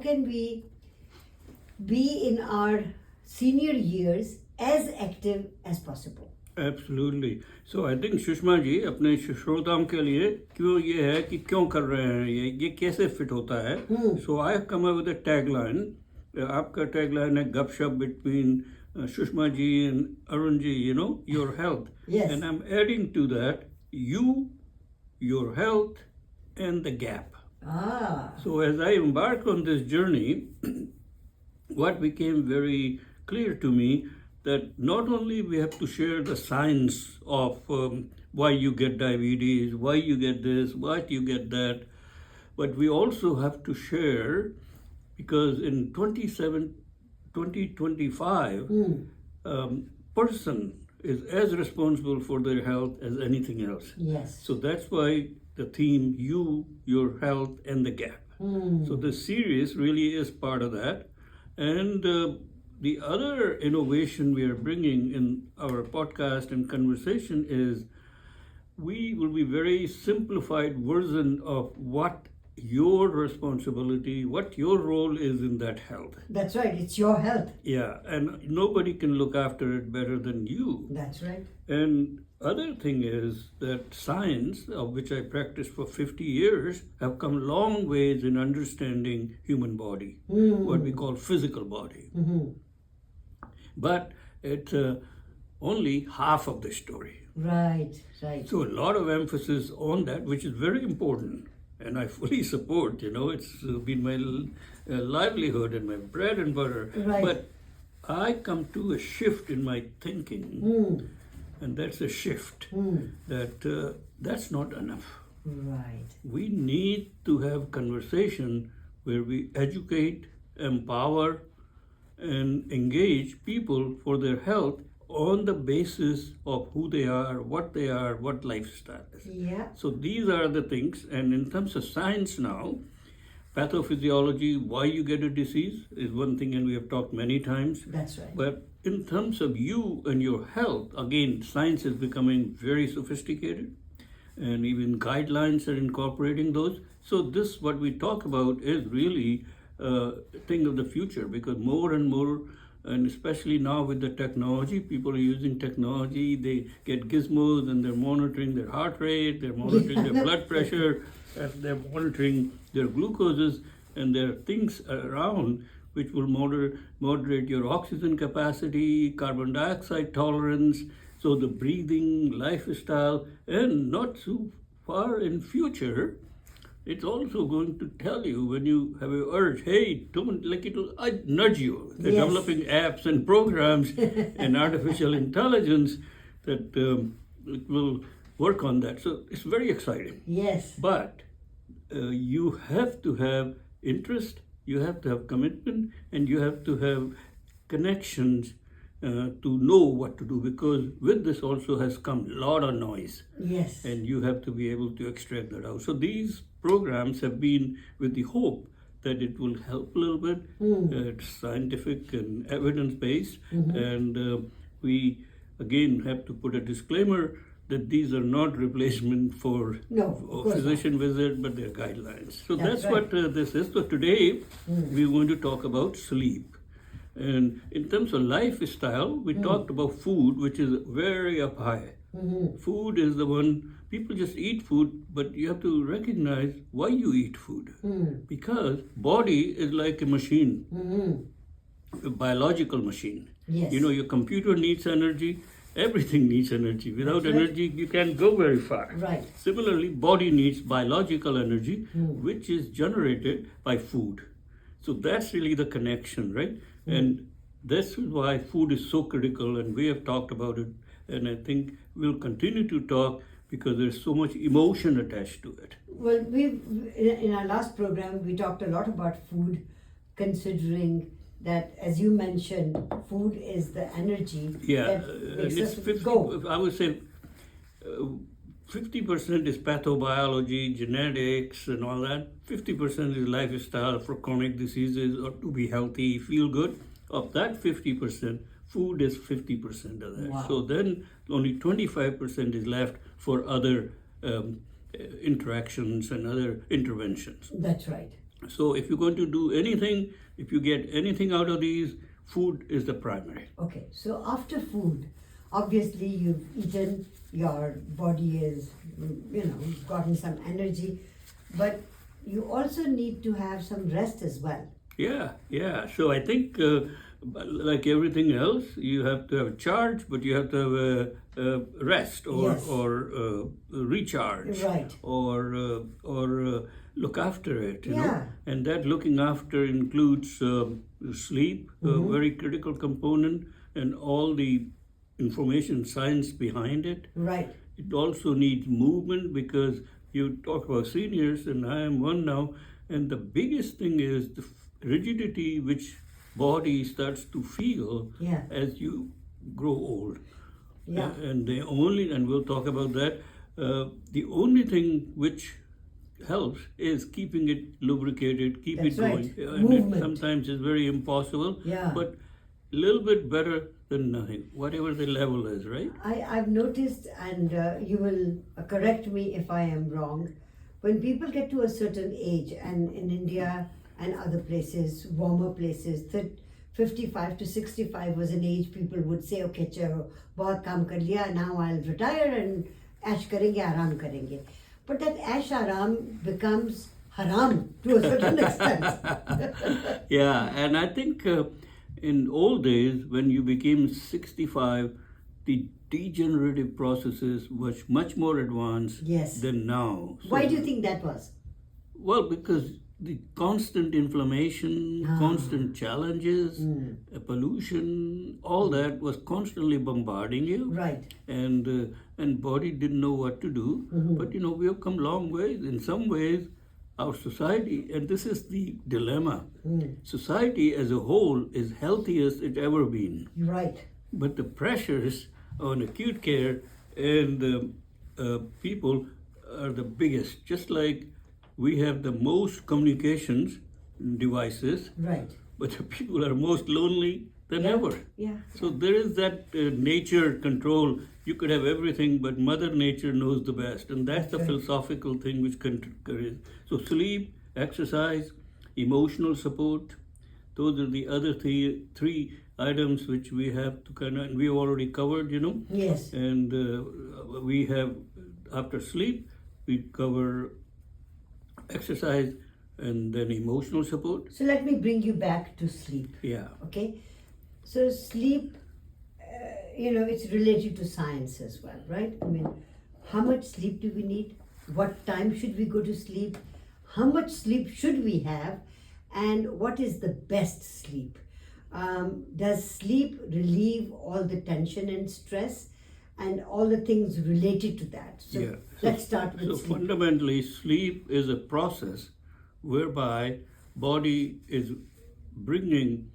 can we be in our senior years as active as possible? Absolutely. So I think Sushma ji अपने श्रोताओं के लिए क्यों ये है कि क्यों कर रहे हैं ये कैसे फिट होता है. So I come up with a tagline. आपका tagline है गपशप between Sushma ji and Arun ji, you know, your health. Yes. And I'm adding to that you, your health, and the gap. So as I embarked on this journey, what became very clear to me that not only we have to share the science of why you get diabetes, why you get this, why you get that, but we also have to share, because in 2025, person is as responsible for their health as anything else. Yes. So that's why the theme, you, your health, and the gap. So the series really is part of that. And the other innovation we are bringing in our podcast and conversation is we will be very simplified version of what your responsibility, what your role is in that health. That's right. It's your health. Yeah, and nobody can look after it better than you. That's right. And other thing is that science, of which I practiced for 50 years, have come long ways in understanding human body, what we call physical body. But it's only half of the story. Right, right. So a lot of emphasis on that, which is very important. And I fully support, you know, it's been my livelihood and my bread and butter. Right. But I come to a shift in my thinking. And that's a shift that that's not enough. Right. We need to have conversation where we educate, empower, and engage people for their health on the basis of who they are, what lifestyle is. Yeah. So these are the things. And in terms of science now, pathophysiology, why you get a disease is one thing, and we have talked many times. That's right. But in terms of you and your health, again, science is becoming very sophisticated, and even guidelines are incorporating those. So this, what we talk about, is really a thing of the future, because more and more, and especially now with the technology, people are using technology, they get gizmos and they're monitoring their heart rate, they're monitoring their blood pressure, and they're monitoring their glucoses, and there are things around which will moderate your oxygen capacity, carbon dioxide tolerance, so the breathing, lifestyle, and not so far in future, it's also going to tell you when you have an urge, hey, don't, like it'll nudge you. They're Yes. developing apps and programs and artificial intelligence that it will work on that. So it's very exciting. Yes. But you have to have interest, you have to have commitment, and you have to have connections to know what to do, because with this also has come a lot of noise. Yes. And you have to be able to extract that out. So these programs have been with the hope that it will help a little bit. It's scientific and evidence-based. And we, again, have to put a disclaimer that these are not replacement for physician visit, but they're guidelines. So that's right. what this is. So today, we're going to talk about sleep. And in terms of lifestyle, we talked about food, which is very up high. Food is the one, people just eat food, but you have to recognize why you eat food. Because body is like a machine, a biological machine. Yes. You know, your computer needs energy, everything needs energy. Without energy, you can't go very far. Right. Similarly, body needs biological energy, which is generated by food. So that's really the connection, right? And this is why food is so critical, and we have talked about it, and I think we'll continue to talk because there's so much emotion attached to it. Well, in our last program, we talked a lot about food, considering that, as you mentioned, food is the energy that makes it's us 50, go. I would say 50% is pathobiology, genetics, and all that. 50% is lifestyle for chronic diseases or to be healthy, feel good. Of that 50%, food is 50% of that. Wow. So then only 25% is left for other interactions and other interventions. That's right. So if you're going to do anything, if you get anything out of these, food is the primary. Okay, so after food, obviously you've eaten, your body is, gotten some energy, but you also need to have some rest as well. Yeah. So I think, like everything else, you have to have a charge, but you have to have a rest or recharge, Right. or look after it. You Yeah. know, and that looking after includes sleep, a very critical component, and all the information science behind it. Right. It also needs movement because you talk about seniors, and I am one now, and the biggest thing is the rigidity which body starts to feel Yeah. as you grow old. Yeah. And we'll talk about that, the only thing which helps is keeping it lubricated, keep That's it going. right. And Movement. sometimes it's very impossible, Yeah. but a little bit better than nothing, whatever the level is, right? I've noticed, and you will correct me if I am wrong, when people get to a certain age, and in India and other places, warmer places, 55 to 65 was an age people would say, okay, chalo, bahut kaam kar liya, now I'll retire and ash karenge, aaram karenge. But that ash aaram becomes haram to a certain extent. Yeah, and I think in old days, when you became 65, the degenerative processes was much more advanced Yes. than now. Why do you think that was? Well, because the constant inflammation, constant challenges, pollution, all that was constantly bombarding you. Right. And body didn't know what to do. But we have come long ways. In some ways, our society, and this is the dilemma, society as a whole is healthiest it ever been. Right. But the pressures on acute care and people are the biggest. Just like we have the most communications devices, Right. but the people are most lonely than ever. Yeah. So there is that nature control. You could have everything, but Mother Nature knows the best, and that's the right. philosophical thing which is. So sleep, exercise, emotional support. Those are the other three items which we have to and we have already covered. Yes. And we have, after sleep, we cover exercise and then emotional support. So let me bring you back to sleep. Yeah. Okay. So sleep, it's related to science as well, right? I mean, how much sleep do we need? What time should we go to sleep? How much sleep should we have? And what is the best sleep? Does sleep relieve all the tension and stress and all the things related to that? So let's start with sleep. So fundamentally, sleep is a process whereby body is bringing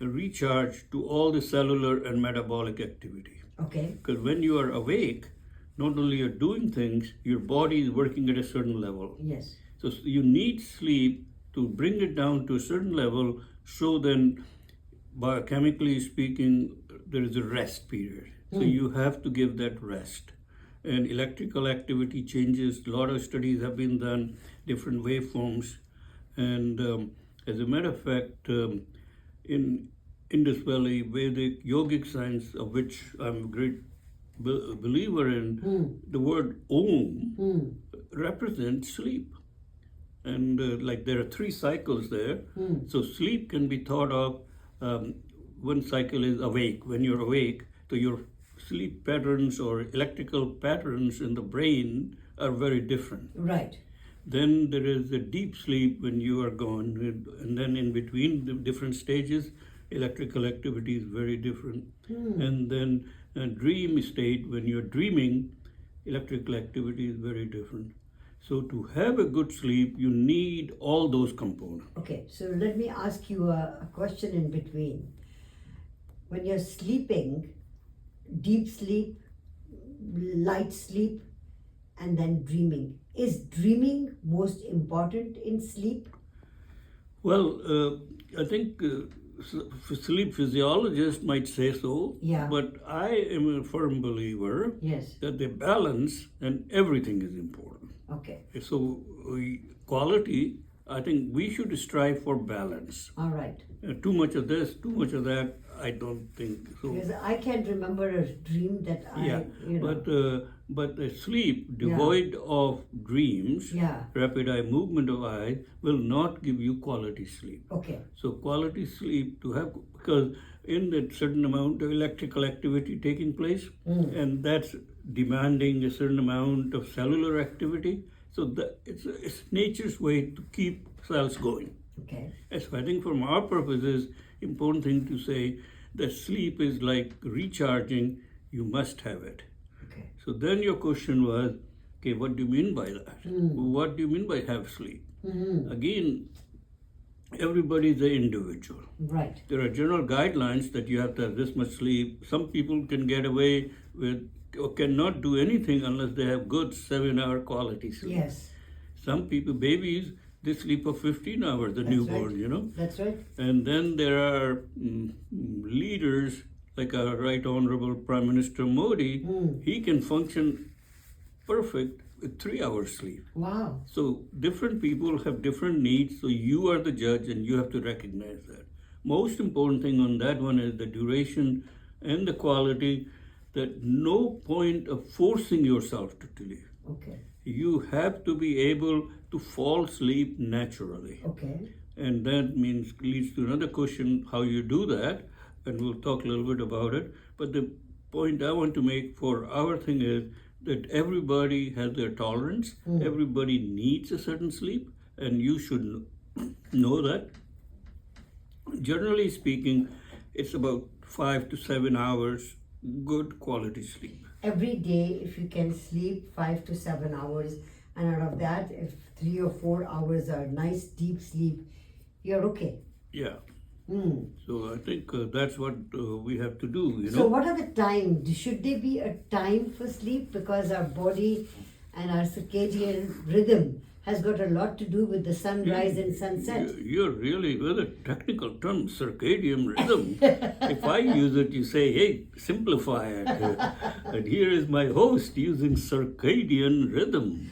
a recharge to all the cellular and metabolic activity. Okay. Because when you are awake, not only you're doing things, your body is working at a certain level. Yes. So you need sleep to bring it down to a certain level, so then biochemically speaking, there is a rest period. So you have to give that rest. And electrical activity changes. A lot of studies have been done, different waveforms. And as a matter of fact, in Indus Valley, Vedic yogic science, of which I'm a great believer in, the word Om represents sleep. And like there are 3 cycles there. So sleep can be thought of, one cycle is awake. When you're awake, so your sleep patterns or electrical patterns in the brain are very different. Right. Then there is a deep sleep when you are gone, and then in between the different stages, electrical activity is very different. And then a dream state, when you're dreaming, electrical activity is very different. So to have a good sleep, you need all those components. Okay, so let me ask you a question in between. When you're sleeping, deep sleep, light sleep, and then dreaming, is dreaming most important in sleep? Well, I think sleep physiologists might say so, but I am a firm believer that the balance and everything is important. Okay. So quality, I think we should strive for balance. All right. Too much of this, too much of that, I don't think so. Because I can't remember a dream that Yeah, but the sleep devoid of dreams, Yeah. rapid eye movement of eyes, will not give you quality sleep. Okay. So quality sleep to have, because in that certain amount of electrical activity taking place, and that's demanding a certain amount of cellular activity. So it's nature's way to keep cells going. Okay. So I think from our purposes, important thing to say that sleep is like recharging, you must have it. Okay. So then your question was, okay, what do you mean by that? What do you mean by have sleep? Again, everybody is an individual. Right. There are general guidelines that you have to have this much sleep. Some people can get away with or cannot do anything unless they have good 7-hour quality sleep. Yes. Some people, babies, they sleep for 15 hours, the newborn, right. That's right. And then there are leaders like our Right Honorable Prime Minister Modi. He can function perfect with 3 hours sleep. Wow. So different people have different needs, so you are the judge and you have to recognize that. Most important thing on that one is the duration and the quality, that no point of forcing yourself to sleep. Okay. You have to be able to fall asleep naturally. Okay. And that leads to another question, how you do that, and we'll talk a little bit about it. But the point I want to make for our thing is that everybody has their tolerance, everybody needs a certain sleep, and you should know that. Generally speaking, it's about 5 to 7 hours good quality sleep. Every day, if you can sleep 5 to 7 hours, and out of that, if 3 or 4 hours are nice deep sleep, you're okay. Yeah. So I think that's what we have to do, So what are the times? Should there be a time for sleep? Because our body and our circadian rhythm has got a lot to do with the sunrise and sunset. You're really with a technical term, circadian rhythm. If I use it, you say, hey, simplify it. And here is my host using circadian rhythm.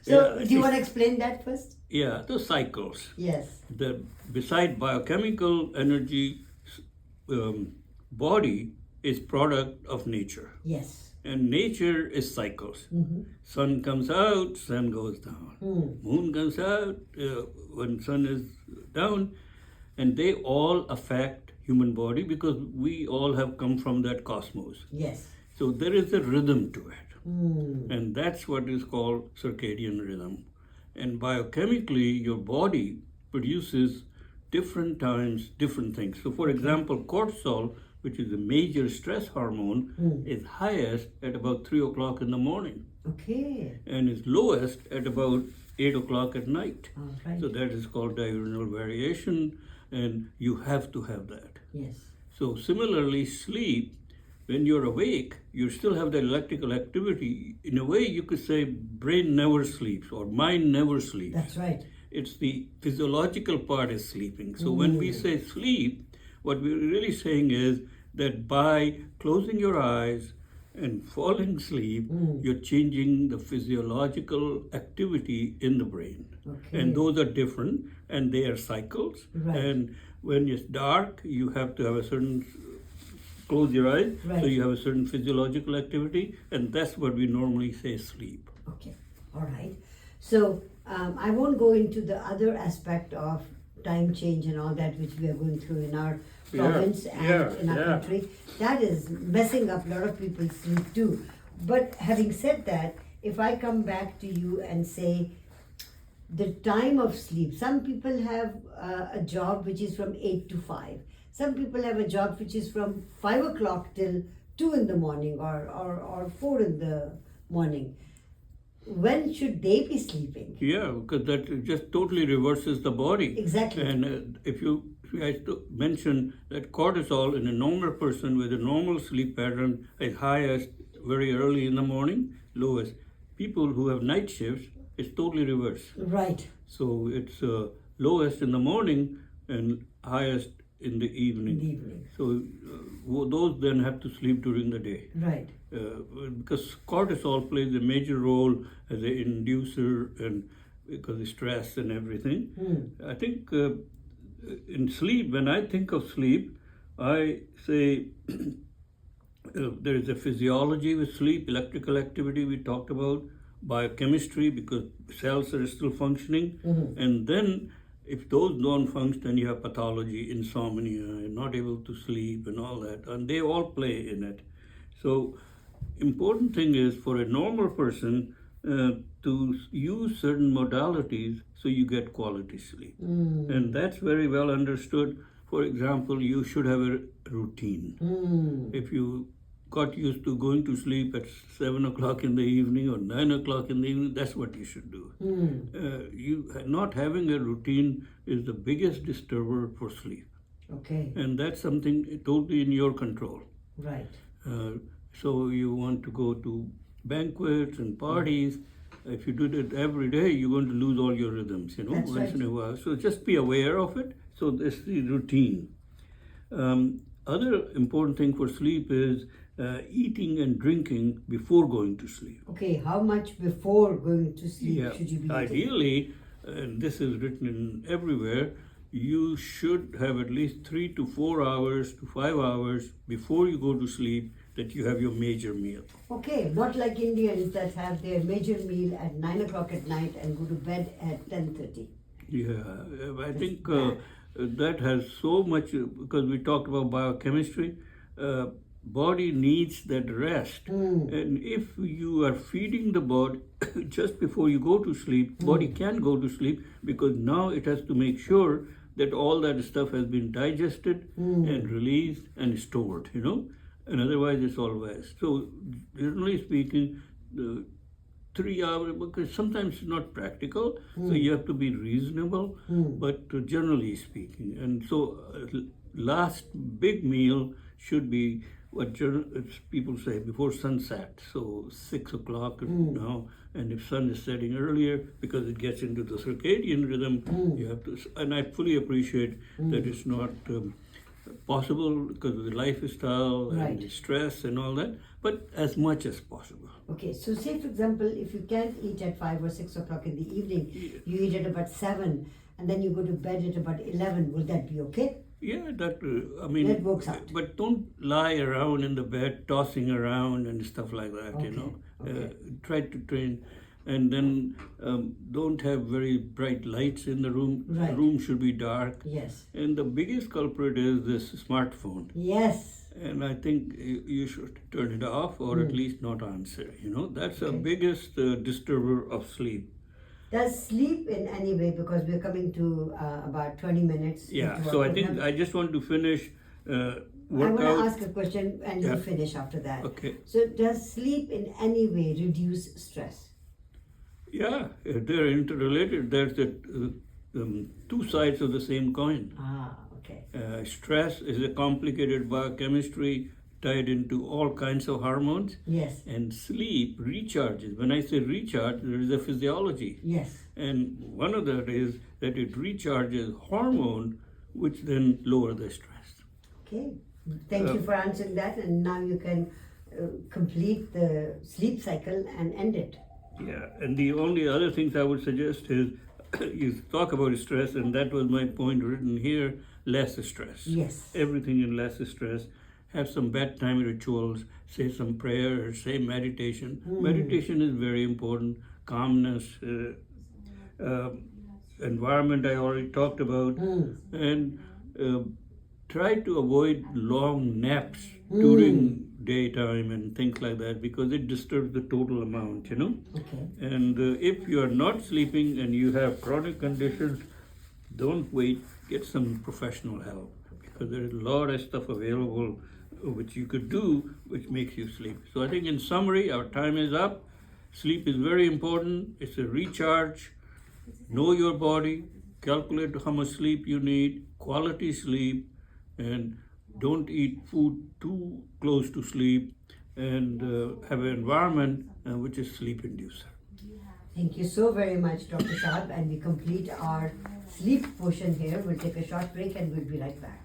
So do you want to explain that first? Yeah, the cycles. Yes. Beside biochemical energy, body is product of nature. Yes. And nature is cycles. Sun comes out, sun goes down. Moon comes out when sun is down. And they all affect human body because we all have come from that cosmos. Yes. So there is a rhythm to it. And that's what is called circadian rhythm. And biochemically, your body produces different times, different things. So for example, cortisol, which is a major stress hormone, is highest at about 3 o'clock in the morning. Okay. And is lowest at about 8 o'clock at night. All right. So that is called diurnal variation, and you have to have that. Yes. So similarly, sleep, when you're awake, you still have the electrical activity. In a way, you could say brain never sleeps or mind never sleeps. That's right. It's the physiological part is sleeping. So when we say sleep, what we're really saying is that by closing your eyes and falling asleep, you're changing the physiological activity in the brain. Okay. And those are different, and they are cycles. Right. And when it's dark, you have to have a certain, close your eyes, Right. so you have a certain physiological activity, and that's what we normally say sleep. Okay. All right. So I won't go into the other aspect of time change and all that which we are going through in our province and in our country. That is messing up a lot of people's sleep too. But having said that, if I come back to you and say the time of sleep, some people have a job which is from 8 to 5. Some people have a job which is from 5 o'clock till 2 in the morning or 4 in the morning. When should they be sleeping? Yeah, because that just totally reverses the body. Exactly. And if I mention that cortisol in a normal person with a normal sleep pattern is highest very early in the morning, lowest. People who have night shifts, it's totally reversed. Right. So it's lowest in the morning and highest in the evening. In the evening. So those then have to sleep during the day. Right. Because cortisol plays a major role as an inducer and because of stress and everything. I think in sleep, when I think of sleep, I say there is a physiology with sleep, electrical activity we talked about, biochemistry because cells are still functioning, and then if those don't function, then you have pathology, insomnia, not able to sleep and all that, and they all play in it. So important thing is for a normal person to use certain modalities so you get quality sleep. And that's very well understood. For example, you should have a routine. If you got used to going to sleep at 7 o'clock in the evening or 9 o'clock in the evening, that's what you should do. You not having a routine is the biggest disturber for sleep. Okay. And that's something totally in your control. Right. So you want to go to banquets and parties. If you do it every day, you're going to lose all your rhythms, That's once right. in a while. So just be aware of it. So that's the routine. Other important thing for sleep is eating and drinking before going to sleep. Okay, how much before going to sleep Yeah, should you be eating? ideally, and this is written in everywhere, you should have at least 3 to 4 hours to 5 hours before you go to sleep that you have your major meal. Okay, not like Indians that have their major meal at 9 o'clock at night and go to bed at 10:30. Yeah, I think that has so much, because we talked about biochemistry, body needs that rest. And if you are feeding the body just before you go to sleep, body can go to sleep because now it has to make sure that all that stuff has been digested and released and stored, and otherwise it's all waste. So generally speaking, 3 hours, because sometimes it's not practical, so you have to be reasonable, but generally speaking. And so last big meal should be what people say before sunset, so 6 o'clock now, and if sun is setting earlier, because it gets into the circadian rhythm, you have to, and I fully appreciate that it's not possible because of the lifestyle and the stress and all that, but as much as possible. Okay, so say for example, if you can't eat at 5 or 6 o'clock in the evening, you eat at about 7 and then you go to bed at about 11, will that be okay? Yeah, that That works out. But don't lie around in the bed, tossing around and stuff like that. Okay. Try to train, and then don't have very bright lights in the room. Right. The room should be dark. Yes. And the biggest culprit is this smartphone. Yes. And I think you should turn it off or at least not answer. That's the biggest disturber of sleep. Does sleep in any way, because we're coming to about 20 minutes. Yeah, into so our I think program. I just want to finish I want to workout. ask a question and you finish after that. Okay. So does sleep in any way reduce stress? Yeah, they're interrelated. There's the two sides of the same coin. Okay. Stress is a complicated biochemistry tied into all kinds of hormones. Yes. And sleep recharges. When I say recharge, there is a physiology. Yes. And one of that is that it recharges hormone, which then lower the stress. Okay. Thank you for answering that, and now you can complete the sleep cycle and end it. Yeah, and the only other things I would suggest is you talk about stress, and that was my point written here, less stress. Yes. Everything in less stress. Have some bedtime rituals, say some prayer, say meditation. Meditation is very important. Calmness, environment I already talked about. And try to avoid long naps during daytime and things like that, because it disturbs the total amount, Okay. And if you are not sleeping and you have chronic conditions, don't wait, get some professional help, because there is a lot of stuff available which you could do which makes you sleep. So I think in summary, our time is up. Sleep is very important. It's a recharge. Know your body, calculate how much sleep you need, quality sleep, and don't eat food too close to sleep, and have an environment which is sleep inducer. Thank you so very much, Dr. Saab, and we complete our sleep portion here. We'll take a short break and we'll be right back.